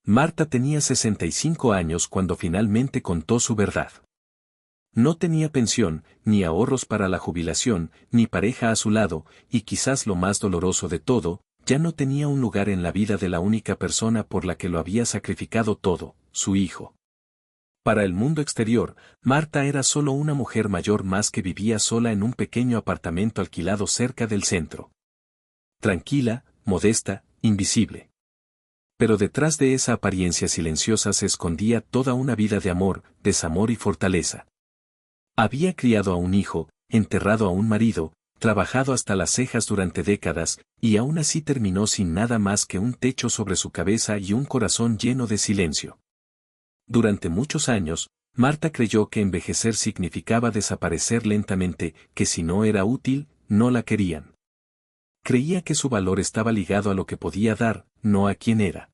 Marta tenía 65 años cuando finalmente contó su verdad. No tenía pensión, ni ahorros para la jubilación, ni pareja a su lado, y quizás lo más doloroso de todo, ya no tenía un lugar en la vida de la única persona por la que lo había sacrificado todo, su hijo. Para el mundo exterior, Marta era solo una mujer mayor más que vivía sola en un pequeño apartamento alquilado cerca del centro. Tranquila, modesta, invisible. Pero detrás de esa apariencia silenciosa se escondía toda una vida de amor, desamor y fortaleza. Había criado a un hijo, enterrado a un marido, trabajado hasta las cejas durante décadas, y aún así terminó sin nada más que un techo sobre su cabeza y un corazón lleno de silencio. Durante muchos años, Marta creyó que envejecer significaba desaparecer lentamente, que si no era útil, no la querían. Creía que su valor estaba ligado a lo que podía dar, no a quién era.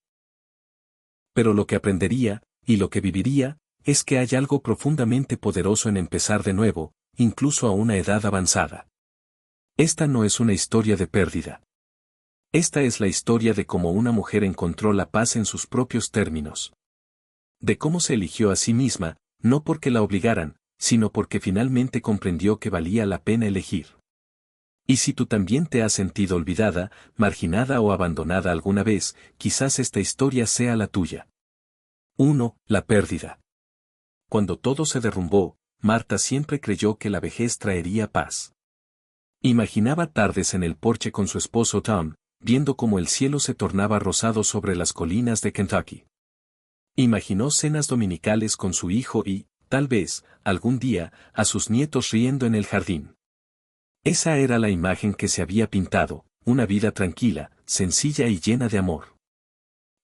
Pero lo que aprendería, y lo que viviría, es que hay algo profundamente poderoso en empezar de nuevo, incluso a una edad avanzada. Esta no es una historia de pérdida. Esta es la historia de cómo una mujer encontró la paz en sus propios términos. De cómo se eligió a sí misma, no porque la obligaran, sino porque finalmente comprendió que valía la pena elegir. Y si tú también te has sentido olvidada, marginada o abandonada alguna vez, quizás esta historia sea la tuya. 1. La pérdida. Cuando todo se derrumbó, Marta siempre creyó que la vejez traería paz. Imaginaba tardes en el porche con su esposo Tom, viendo cómo el cielo se tornaba rosado sobre las colinas de Kentucky. Imaginó cenas dominicales con su hijo y, tal vez, algún día, a sus nietos riendo en el jardín. Esa era la imagen que se había pintado, una vida tranquila, sencilla y llena de amor.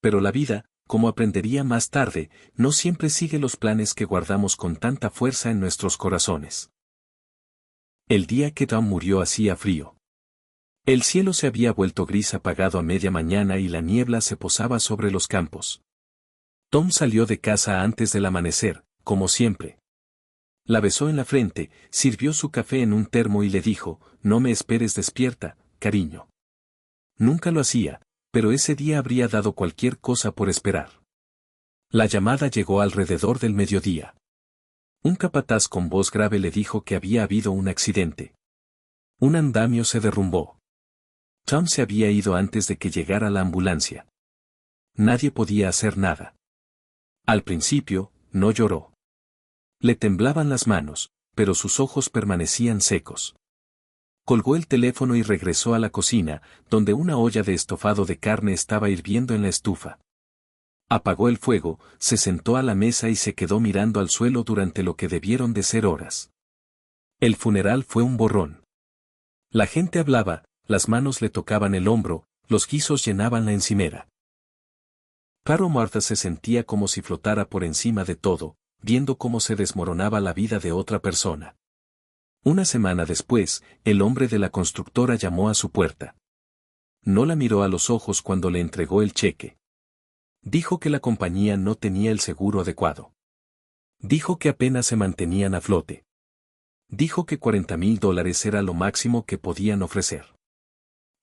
Pero la vida, como aprendería más tarde, no siempre sigue los planes que guardamos con tanta fuerza en nuestros corazones. El día que Tom murió hacía frío. El cielo se había vuelto gris apagado a media mañana y la niebla se posaba sobre los campos. Tom salió de casa antes del amanecer, como siempre. La besó en la frente, sirvió su café en un termo y le dijo, «No me esperes despierta, cariño». Nunca lo hacía, pero ese día habría dado cualquier cosa por esperar. La llamada llegó alrededor del mediodía. Un capataz con voz grave le dijo que había habido un accidente. Un andamio se derrumbó. Tom se había ido antes de que llegara la ambulancia. Nadie podía hacer nada. Al principio, no lloró. Le temblaban las manos, pero sus ojos permanecían secos. Colgó el teléfono y regresó a la cocina, donde una olla de estofado de carne estaba hirviendo en la estufa. Apagó el fuego, se sentó a la mesa y se quedó mirando al suelo durante lo que debieron de ser horas. El funeral fue un borrón. La gente hablaba, las manos le tocaban el hombro, los guisos llenaban la encimera. Claro, Marta se sentía como si flotara por encima de todo, viendo cómo se desmoronaba la vida de otra persona. Una semana después, el hombre de la constructora llamó a su puerta. No la miró a los ojos cuando le entregó el cheque. Dijo que la compañía no tenía el seguro adecuado. Dijo que apenas se mantenían a flote. Dijo que $40,000 era lo máximo que podían ofrecer.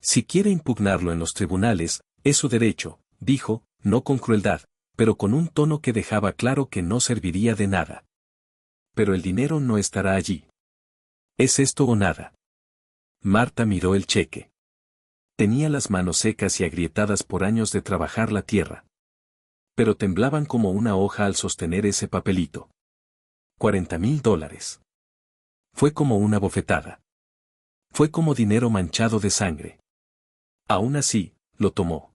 Si quiere impugnarlo en los tribunales, es su derecho, dijo, no con crueldad, pero con un tono que dejaba claro que no serviría de nada. Pero el dinero no estará allí. ¿Es esto o nada? Marta miró el cheque. Tenía las manos secas y agrietadas por años de trabajar la tierra. Pero temblaban como una hoja al sostener ese papelito. $40,000. Fue como una bofetada. Fue como dinero manchado de sangre. Aún así, lo tomó.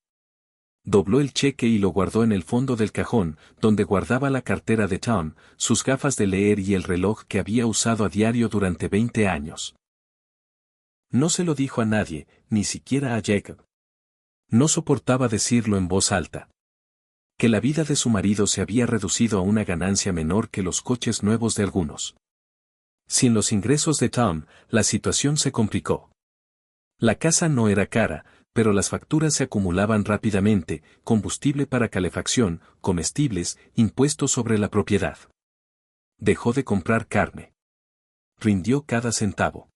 Dobló el cheque y lo guardó en el fondo del cajón, donde guardaba la cartera de Tom, sus gafas de leer y el reloj que había usado a diario durante 20 años. No se lo dijo a nadie, ni siquiera a Jacob. No soportaba decirlo en voz alta. Que la vida de su marido se había reducido a una ganancia menor que los coches nuevos de algunos. Sin los ingresos de Tom, la situación se complicó. La casa no era cara, pero las facturas se acumulaban rápidamente, combustible para calefacción, comestibles, impuestos sobre la propiedad. Dejó de comprar carne. Rindió cada centavo.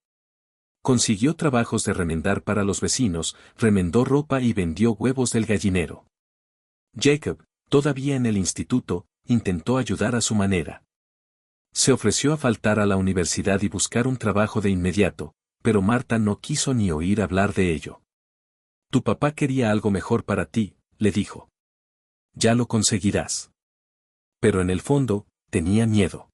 Consiguió trabajos de remendar para los vecinos, remendó ropa y vendió huevos del gallinero. Jacob, Todavía en el instituto, intentó ayudar a su manera. Se ofreció a faltar a la universidad y buscar un trabajo de inmediato, pero Marta no quiso ni oír hablar de ello. Tu papá quería algo mejor para ti, le dijo. Ya lo conseguirás. Pero en el fondo, tenía miedo.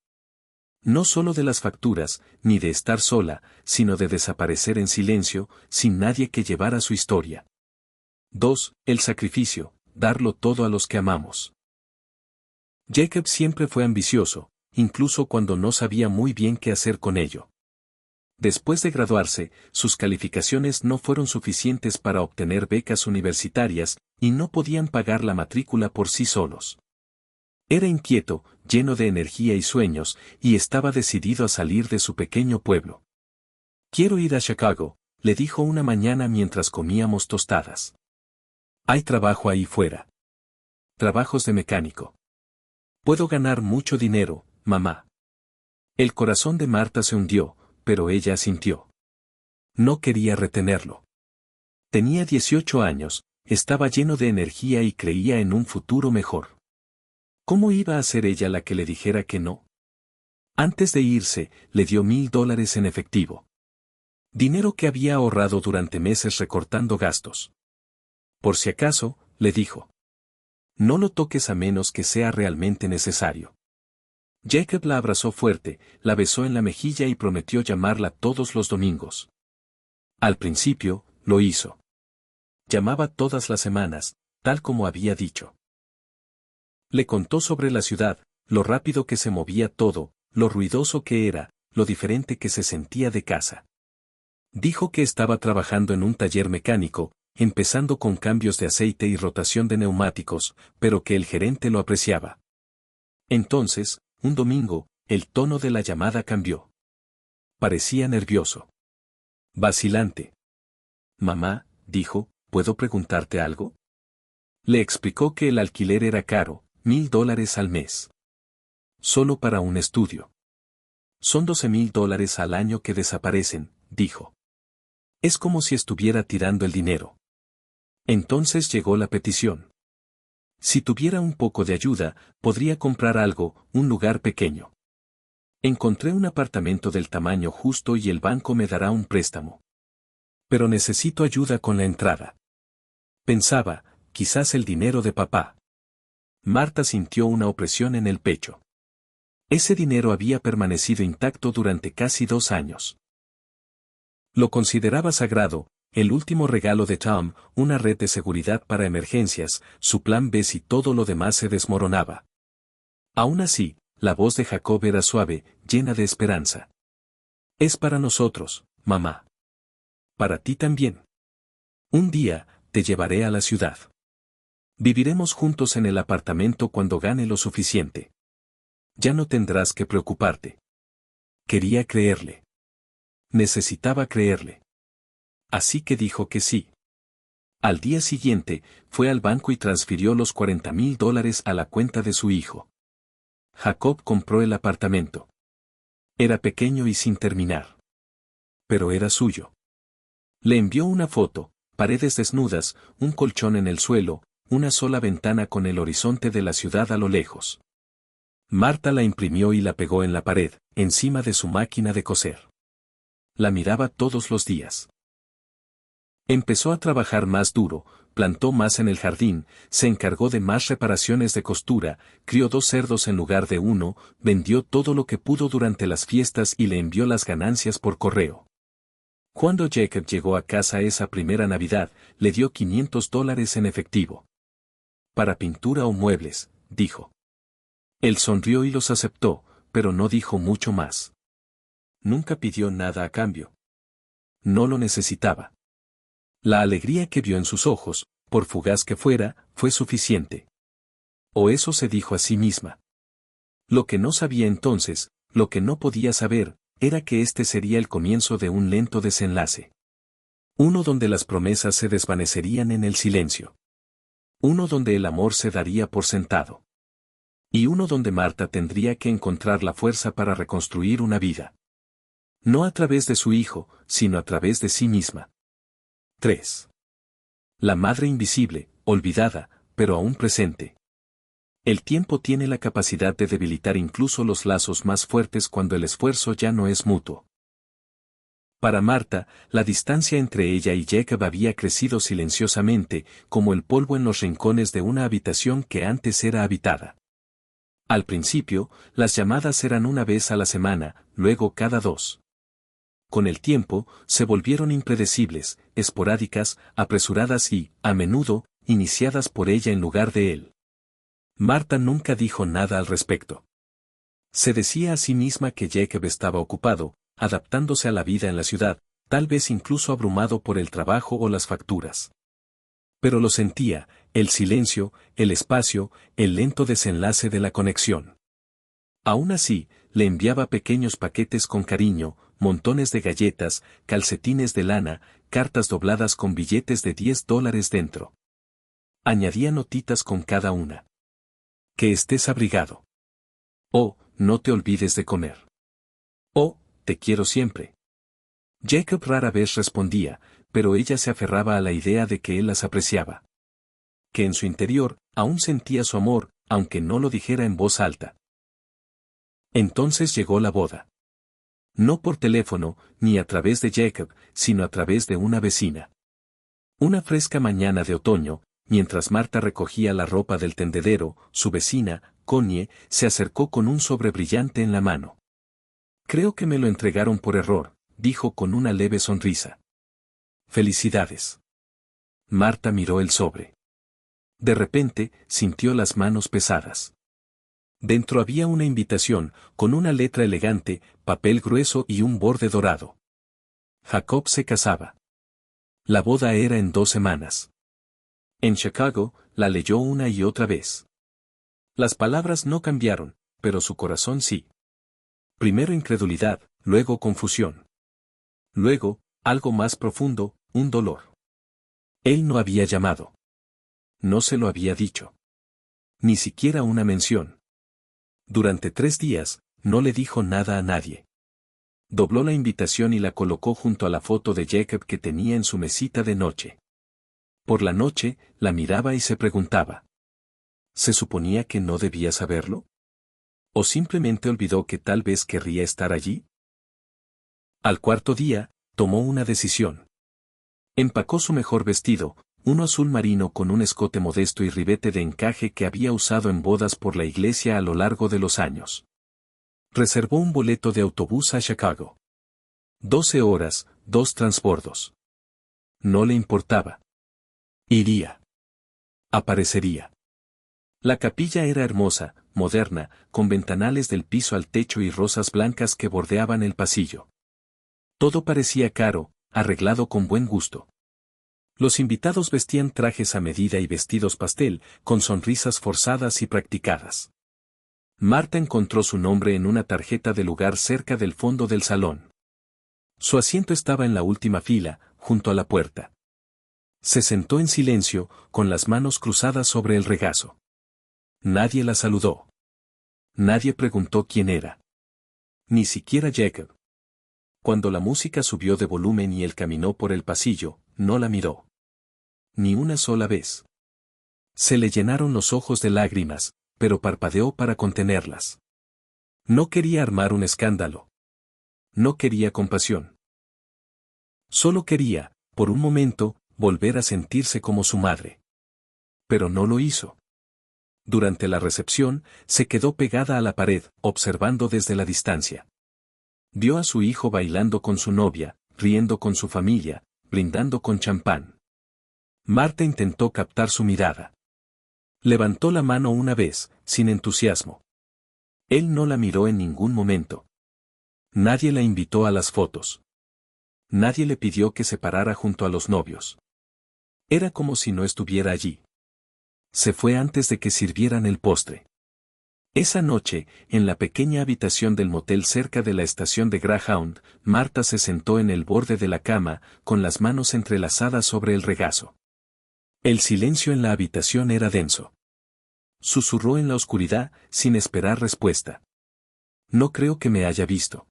No solo de las facturas, ni de estar sola, sino de desaparecer en silencio, sin nadie que llevara su historia. 2. El sacrificio, darlo todo a los que amamos. Jacob siempre fue ambicioso, incluso cuando no sabía muy bien qué hacer con ello. Después de graduarse, sus calificaciones no fueron suficientes para obtener becas universitarias, y no podían pagar la matrícula por sí solos. Era inquieto, lleno de energía y sueños, y estaba decidido a salir de su pequeño pueblo. Quiero ir a Chicago, le dijo una mañana mientras comíamos tostadas. Hay trabajo ahí fuera. Trabajos de mecánico. Puedo ganar mucho dinero, mamá. El corazón de Marta se hundió, pero ella asintió. No quería retenerlo. Tenía 18 años, estaba lleno de energía y creía en un futuro mejor. ¿Cómo iba a ser ella la que le dijera que no? Antes de irse, le dio $1000 en efectivo. Dinero que había ahorrado durante meses recortando gastos. Por si acaso, le dijo. No lo toques a menos que sea realmente necesario. Jacob la abrazó fuerte, la besó en la mejilla y prometió llamarla todos los domingos. Al principio, lo hizo. Llamaba todas las semanas, tal como había dicho. Le contó sobre la ciudad, lo rápido que se movía todo, lo ruidoso que era, lo diferente que se sentía de casa. Dijo que estaba trabajando en un taller mecánico, empezando con cambios de aceite y rotación de neumáticos, pero que el gerente lo apreciaba. Entonces, un domingo, el tono de la llamada cambió. Parecía nervioso. Vacilante. Mamá, dijo, ¿puedo preguntarte algo? Le explicó que el alquiler era caro, $1000 al mes. Solo para un estudio. Son $12,000 al año que desaparecen, dijo. Es como si estuviera tirando el dinero. Entonces llegó la petición. Si tuviera un poco de ayuda, podría comprar algo, un lugar pequeño. Encontré un apartamento del tamaño justo y el banco me dará un préstamo. Pero necesito ayuda con la entrada. Pensaba, quizás el dinero de papá. Marta sintió una opresión en el pecho. Ese dinero había permanecido intacto durante casi 2 años. Lo consideraba sagrado, el último regalo de Tom, una red de seguridad para emergencias, su plan B si todo lo demás se desmoronaba. Aún así, la voz de Jacob era suave, llena de esperanza. Es para nosotros, mamá. Para ti también. Un día, te llevaré a la ciudad. Viviremos juntos en el apartamento cuando gane lo suficiente. Ya no tendrás que preocuparte. Quería creerle. Necesitaba creerle. Así que dijo que sí. Al día siguiente, fue al banco y transfirió los $40,000 a la cuenta de su hijo. Jacob compró el apartamento. Era pequeño y sin terminar. Pero era suyo. Le envió una foto, paredes desnudas, un colchón en el suelo, una sola ventana con el horizonte de la ciudad a lo lejos. Marta la imprimió y la pegó en la pared, encima de su máquina de coser. La miraba todos los días. Empezó a trabajar más duro, plantó más en el jardín, se encargó de más reparaciones de costura, crió 2 cerdos en lugar de 1, vendió todo lo que pudo durante las fiestas y le envió las ganancias por correo. Cuando Jacob llegó a casa esa primera Navidad, le dio $500 en efectivo. Para pintura o muebles, dijo. Él sonrió y los aceptó, pero no dijo mucho más. Nunca pidió nada a cambio. No lo necesitaba. La alegría que vio en sus ojos, por fugaz que fuera, fue suficiente. O eso se dijo a sí misma. Lo que no sabía entonces, lo que no podía saber, era que este sería el comienzo de un lento desenlace. Uno donde las promesas se desvanecerían en el silencio. Uno donde el amor se daría por sentado. Y uno donde Marta tendría que encontrar la fuerza para reconstruir una vida. No a través de su hijo, sino a través de sí misma. 3. La madre invisible, olvidada, pero aún presente. El tiempo tiene la capacidad de debilitar incluso los lazos más fuertes cuando el esfuerzo ya no es mutuo. Para Marta, la distancia entre ella y Jacob había crecido silenciosamente, como el polvo en los rincones de una habitación que antes era habitada. Al principio, las llamadas eran una vez a la semana, luego cada 2. Con el tiempo, se volvieron impredecibles, esporádicas, apresuradas y, a menudo, iniciadas por ella en lugar de él. Marta nunca dijo nada al respecto. Se decía a sí misma que Jacob estaba ocupado, adaptándose a la vida en la ciudad, tal vez incluso abrumado por el trabajo o las facturas. Pero lo sentía, el silencio, el espacio, el lento desenlace de la conexión. Aún así, le enviaba pequeños paquetes con cariño, montones de galletas, calcetines de lana, cartas dobladas con billetes de $10 dentro. Añadía notitas con cada una. Que estés abrigado. Oh, no te olvides de comer. Oh, te quiero siempre. Jacob rara vez respondía, pero ella se aferraba a la idea de que él las apreciaba. Que en su interior, aún sentía su amor, aunque no lo dijera en voz alta. Entonces llegó la boda. No por teléfono, ni a través de Jacob, sino a través de una vecina. Una fresca mañana de otoño, mientras Marta recogía la ropa del tendedero, su vecina, Connie, se acercó con un sobre brillante en la mano. Creo que me lo entregaron por error, dijo con una leve sonrisa. Felicidades. Marta miró el sobre. De repente, sintió las manos pesadas. Dentro había una invitación, con una letra elegante, papel grueso y un borde dorado. Jacob se casaba. La boda era en 2 semanas. En Chicago, la leyó una y otra vez. Las palabras no cambiaron, pero su corazón sí. Primero incredulidad, luego confusión. Luego, algo más profundo, un dolor. Él no había llamado. No se lo había dicho. Ni siquiera una mención. Durante 3 días, no le dijo nada a nadie. Dobló la invitación y la colocó junto a la foto de Jacob que tenía en su mesita de noche. Por la noche, la miraba y se preguntaba. ¿Se suponía que no debía saberlo? ¿O simplemente olvidó que tal vez querría estar allí? Al 4.º día, tomó una decisión. Empacó su mejor vestido, uno azul marino con un escote modesto y ribete de encaje que había usado en bodas por la iglesia a lo largo de los años. Reservó un boleto de autobús a Chicago. 12 horas, 2 transbordos. No le importaba. Iría. Aparecería. La capilla era hermosa, moderna, con ventanales del piso al techo y rosas blancas que bordeaban el pasillo. Todo parecía caro, arreglado con buen gusto. Los invitados vestían trajes a medida y vestidos pastel, con sonrisas forzadas y practicadas. Marta encontró su nombre en una tarjeta de lugar cerca del fondo del salón. Su asiento estaba en la última fila, junto a la puerta. Se sentó en silencio, con las manos cruzadas sobre el regazo. Nadie la saludó. Nadie preguntó quién era. Ni siquiera Jacob. Cuando la música subió de volumen y él caminó por el pasillo, no la miró. Ni una sola vez. Se le llenaron los ojos de lágrimas, pero parpadeó para contenerlas. No quería armar un escándalo. No quería compasión. Solo quería, por un momento, volver a sentirse como su madre. Pero no lo hizo. Durante la recepción, se quedó pegada a la pared, observando desde la distancia. Vio a su hijo bailando con su novia, riendo con su familia, brindando con champán. Marta intentó captar su mirada. Levantó la mano una vez, sin entusiasmo. Él no la miró en ningún momento. Nadie la invitó a las fotos. Nadie le pidió que se parara junto a los novios. Era como si no estuviera allí. Se fue antes de que sirvieran el postre. Esa noche, en la pequeña habitación del motel cerca de la estación de Greyhound, Marta se sentó en el borde de la cama, con las manos entrelazadas sobre el regazo. El silencio en la habitación era denso. Susurró en la oscuridad, sin esperar respuesta. No creo que me haya visto.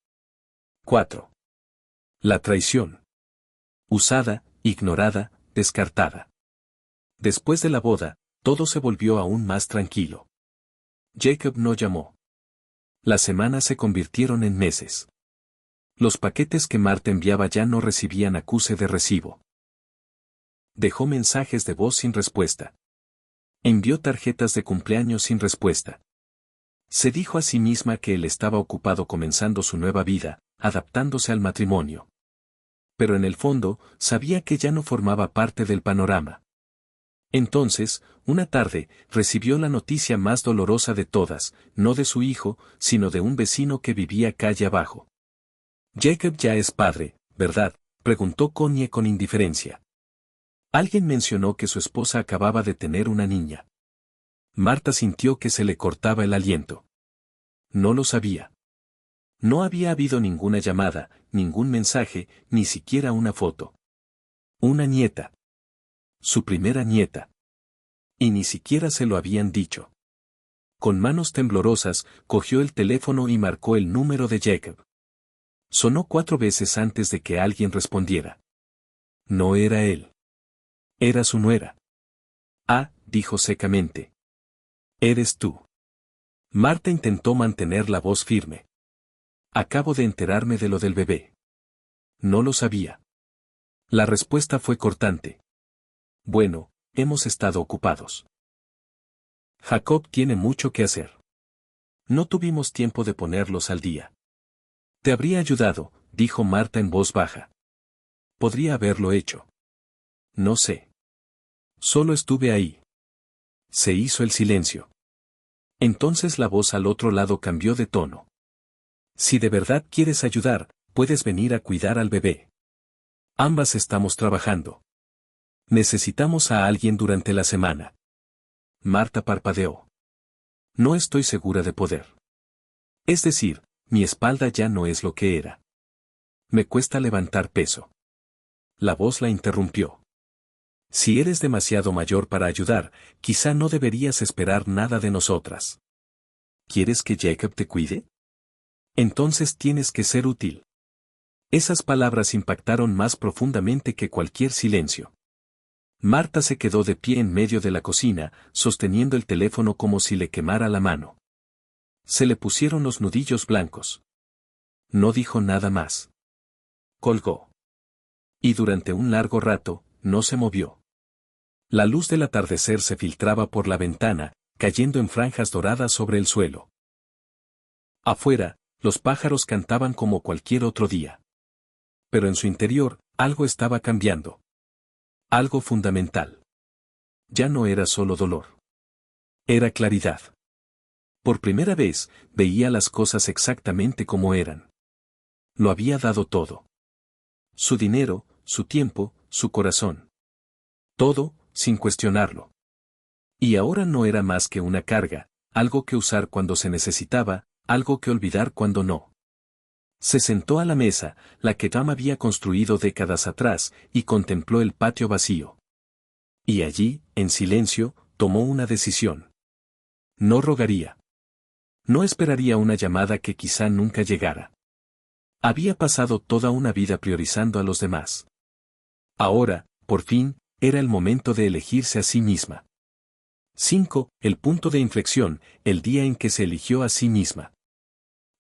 4. La traición. Usada, ignorada, descartada. Después de la boda, todo se volvió aún más tranquilo. Jacob no llamó. Las semanas se convirtieron en meses. Los paquetes que Marta enviaba ya no recibían acuse de recibo. Dejó mensajes de voz sin respuesta. Envió tarjetas de cumpleaños sin respuesta. Se dijo a sí misma que él estaba ocupado comenzando su nueva vida, adaptándose al matrimonio. Pero en el fondo, sabía que ya no formaba parte del panorama. Entonces, una tarde, recibió la noticia más dolorosa de todas, no de su hijo, sino de un vecino que vivía calle abajo. Jacob ya es padre, ¿verdad?, preguntó Connie con indiferencia. Alguien mencionó que su esposa acababa de tener una niña. Marta sintió que se le cortaba el aliento. No lo sabía. No había habido ninguna llamada, ningún mensaje, ni siquiera una foto. Una nieta. Su primera nieta. Y ni siquiera se lo habían dicho. Con manos temblorosas, cogió el teléfono y marcó el número de Jacob. Sonó 4 veces antes de que alguien respondiera. No era él. Era su nuera. Ah, dijo secamente. Eres tú. Marta intentó mantener la voz firme. Acabo de enterarme de lo del bebé. No lo sabía. La respuesta fue cortante. Bueno, hemos estado ocupados. Jacob tiene mucho que hacer. No tuvimos tiempo de ponerlos al día. Te habría ayudado, dijo Marta en voz baja. Podría haberlo hecho. No sé. Solo estuve ahí. Se hizo el silencio. Entonces la voz al otro lado cambió de tono. Si de verdad quieres ayudar, puedes venir a cuidar al bebé. Ambas estamos trabajando. Necesitamos a alguien durante la semana. Marta parpadeó. No estoy segura de poder. Es decir, mi espalda ya no es lo que era. Me cuesta levantar peso. La voz la interrumpió. Si eres demasiado mayor para ayudar, quizá no deberías esperar nada de nosotras. ¿Quieres que Jacob te cuide? Entonces tienes que ser útil. Esas palabras impactaron más profundamente que cualquier silencio. Marta se quedó de pie en medio de la cocina, sosteniendo el teléfono como si le quemara la mano. Se le pusieron los nudillos blancos. No dijo nada más. Colgó. Y durante un largo rato, no se movió. La luz del atardecer se filtraba por la ventana, cayendo en franjas doradas sobre el suelo. Afuera, los pájaros cantaban como cualquier otro día. Pero en su interior, algo estaba cambiando. Algo fundamental. Ya no era solo dolor. Era claridad. Por primera vez, veía las cosas exactamente como eran. Lo había dado todo. Su dinero, su tiempo, su corazón. Todo, sin cuestionarlo. Y ahora no era más que una carga, algo que usar cuando se necesitaba, algo que olvidar cuando no. Se sentó a la mesa, la que Tom había construido décadas atrás, y contempló el patio vacío. Y allí, en silencio, tomó una decisión. No rogaría. No esperaría una llamada que quizá nunca llegara. Había pasado toda una vida priorizando a los demás. Ahora, por fin, era el momento de elegirse a sí misma. 5. El punto de inflexión, el día en que se eligió a sí misma.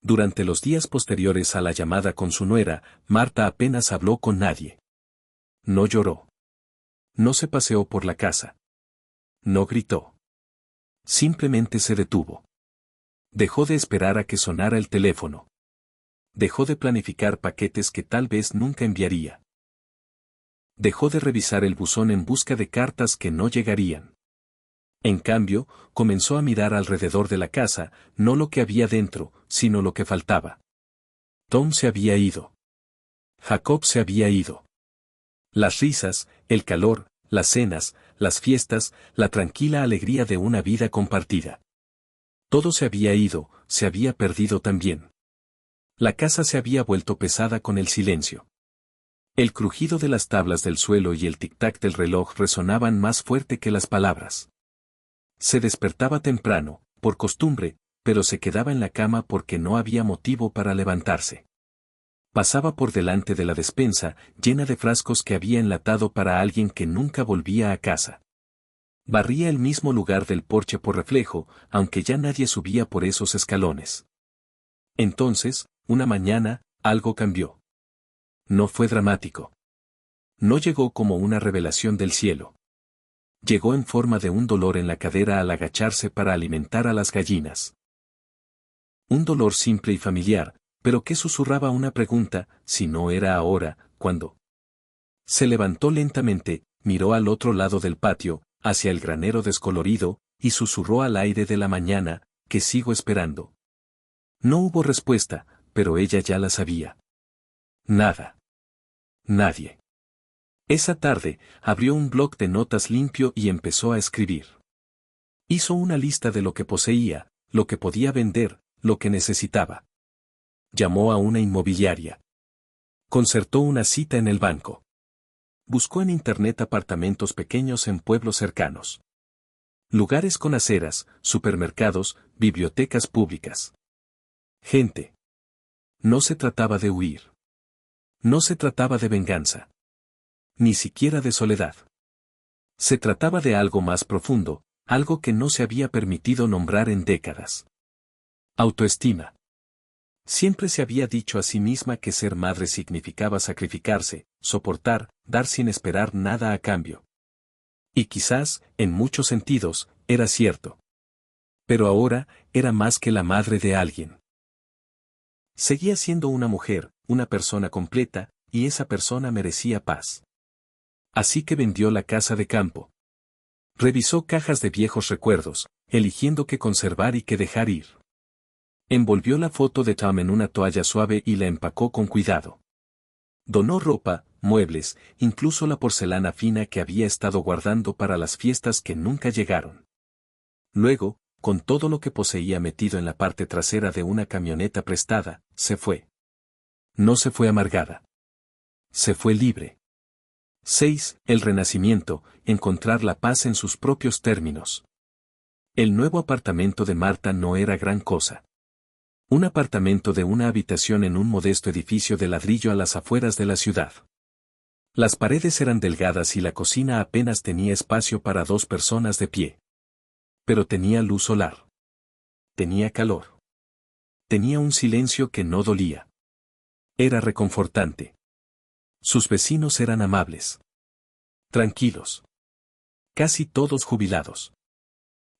Durante los días posteriores a la llamada con su nuera, Marta apenas habló con nadie. No lloró. No se paseó por la casa. No gritó. Simplemente se detuvo. Dejó de esperar a que sonara el teléfono. Dejó de planificar paquetes que tal vez nunca enviaría. Dejó de revisar el buzón en busca de cartas que no llegarían. En cambio, comenzó a mirar alrededor de la casa, no lo que había dentro, sino lo que faltaba. Tom se había ido. Jacob se había ido. Las risas, el calor, las cenas, las fiestas, la tranquila alegría de una vida compartida. Todo se había ido, se había perdido también. La casa se había vuelto pesada con el silencio. El crujido de las tablas del suelo y el tic-tac del reloj resonaban más fuerte que las palabras. Se despertaba temprano, por costumbre, pero se quedaba en la cama porque no había motivo para levantarse. Pasaba por delante de la despensa, llena de frascos que había enlatado para alguien que nunca volvía a casa. Barría el mismo lugar del porche por reflejo, aunque ya nadie subía por esos escalones. Entonces, una mañana, algo cambió. No fue dramático. No llegó como una revelación del cielo. Llegó en forma de un dolor en la cadera al agacharse para alimentar a las gallinas. Un dolor simple y familiar, pero que susurraba una pregunta: si no era ahora, ¿cuándo? Se levantó lentamente, miró al otro lado del patio, hacia el granero descolorido, y susurró al aire de la mañana: que sigo esperando. No hubo respuesta, pero ella ya la sabía. Nada. Nadie. Esa tarde, abrió un bloc de notas limpio y empezó a escribir. Hizo una lista de lo que poseía, lo que podía vender, lo que necesitaba. Llamó a una inmobiliaria. Concertó una cita en el banco. Buscó en internet apartamentos pequeños en pueblos cercanos. Lugares con aceras, supermercados, bibliotecas públicas. Gente. No se trataba de huir. No se trataba de venganza. Ni siquiera de soledad. Se trataba de algo más profundo, algo que no se había permitido nombrar en décadas. Autoestima. Siempre se había dicho a sí misma que ser madre significaba sacrificarse, soportar, dar sin esperar nada a cambio. Y quizás, en muchos sentidos, era cierto. Pero ahora, era más que la madre de alguien. Seguía siendo una mujer, una persona completa, y esa persona merecía paz. Así que vendió la casa de campo. Revisó cajas de viejos recuerdos, eligiendo qué conservar y qué dejar ir. Envolvió la foto de Tom en una toalla suave y la empacó con cuidado. Donó ropa, muebles, incluso la porcelana fina que había estado guardando para las fiestas que nunca llegaron. Luego, con todo lo que poseía metido en la parte trasera de una camioneta prestada, se fue. No se fue amargada. Se fue libre. 6. El renacimiento, encontrar la paz en sus propios términos. El nuevo apartamento de Marta no era gran cosa. Un apartamento de una habitación en un modesto edificio de ladrillo a las afueras de la ciudad. Las paredes eran delgadas y la cocina apenas tenía espacio para 2 personas de pie. Pero tenía luz solar. Tenía calor. Tenía un silencio que no dolía. Era reconfortante. Sus vecinos eran amables. Tranquilos. Casi todos jubilados.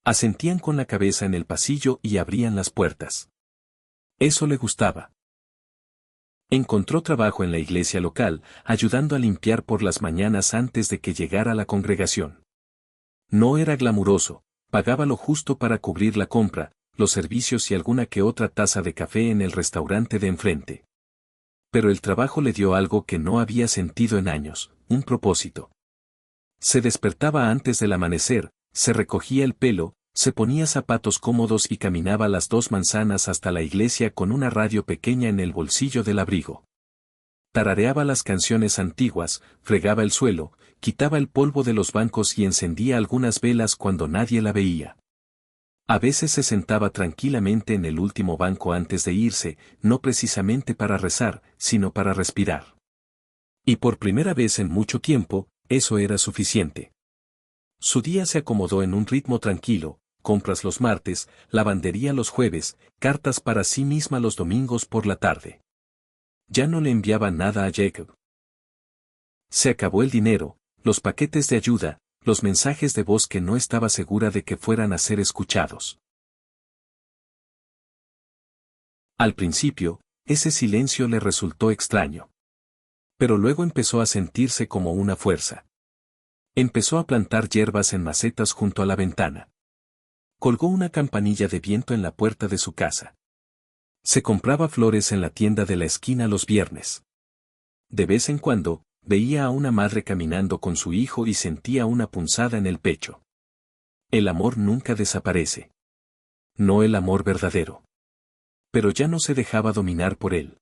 Asentían con la cabeza en el pasillo y abrían las puertas. Eso le gustaba. Encontró trabajo en la iglesia local, ayudando a limpiar por las mañanas antes de que llegara la congregación. No era glamuroso, pagaba lo justo para cubrir la compra, los servicios y alguna que otra taza de café en el restaurante de enfrente. Pero el trabajo le dio algo que no había sentido en años: un propósito. Se despertaba antes del amanecer, se recogía el pelo, se ponía zapatos cómodos y caminaba las 2 manzanas hasta la iglesia con una radio pequeña en el bolsillo del abrigo. Tarareaba las canciones antiguas, fregaba el suelo, quitaba el polvo de los bancos y encendía algunas velas cuando nadie la veía. A veces se sentaba tranquilamente en el último banco antes de irse, no precisamente para rezar, sino para respirar. Y por primera vez en mucho tiempo, eso era suficiente. Su día se acomodó en un ritmo tranquilo: compras los martes, lavandería los jueves, cartas para sí misma los domingos por la tarde. Ya no le enviaba nada a Jacob. Se acabó el dinero, los paquetes de ayuda, los mensajes de voz que no estaba segura de que fueran a ser escuchados. Al principio, ese silencio le resultó extraño. Pero luego empezó a sentirse como una fuerza. Empezó a plantar hierbas en macetas junto a la ventana. Colgó una campanilla de viento en la puerta de su casa. Se compraba flores en la tienda de la esquina los viernes. De vez en cuando, veía a una madre caminando con su hijo y sentía una punzada en el pecho. El amor nunca desaparece. No el amor verdadero. Pero ya no se dejaba dominar por él.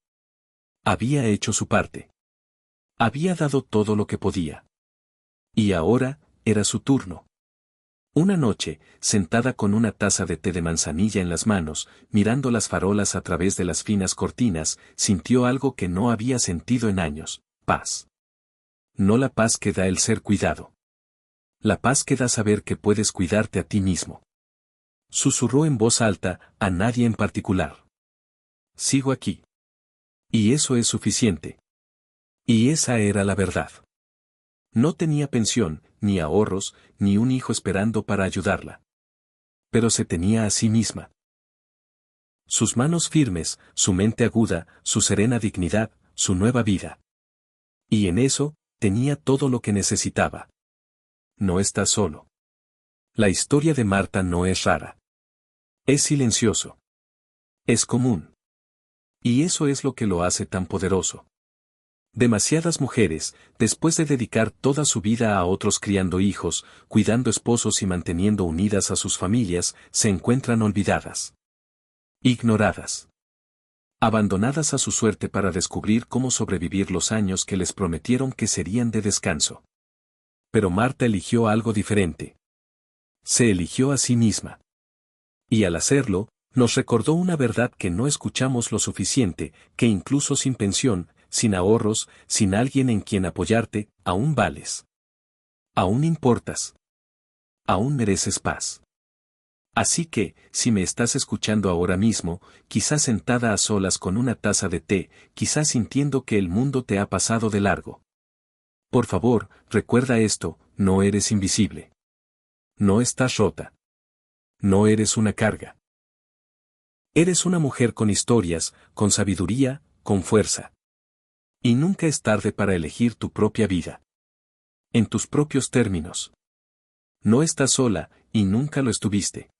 Había hecho su parte. Había dado todo lo que podía. Y ahora, era su turno. Una noche, sentada con una taza de té de manzanilla en las manos, mirando las farolas a través de las finas cortinas, sintió algo que no había sentido en años: paz. No la paz que da el ser cuidado. La paz que da saber que puedes cuidarte a ti mismo. Susurró en voz alta, a nadie en particular. Sigo aquí. Y eso es suficiente. Y esa era la verdad. No tenía pensión, ni ahorros, ni un hijo esperando para ayudarla. Pero se tenía a sí misma. Sus manos firmes, su mente aguda, su serena dignidad, su nueva vida. Y en eso, tenía todo lo que necesitaba. No está solo. La historia de Marta no es rara. Es silencioso. Es común. Y eso es lo que lo hace tan poderoso. Demasiadas mujeres, después de dedicar toda su vida a otros criando hijos, cuidando esposos y manteniendo unidas a sus familias, se encuentran olvidadas. Ignoradas. Abandonadas a su suerte para descubrir cómo sobrevivir los años que les prometieron que serían de descanso. Pero Marta eligió algo diferente. Se eligió a sí misma. Y al hacerlo, nos recordó una verdad que no escuchamos lo suficiente, que incluso sin pensión, sin ahorros, sin alguien en quien apoyarte, aún vales. Aún importas. Aún mereces paz. Así que, si me estás escuchando ahora mismo, quizás sentada a solas con una taza de té, quizás sintiendo que el mundo te ha pasado de largo. Por favor, recuerda esto, no eres invisible. No estás rota. No eres una carga. Eres una mujer con historias, con sabiduría, con fuerza. Y nunca es tarde para elegir tu propia vida. En tus propios términos. No estás sola, y nunca lo estuviste.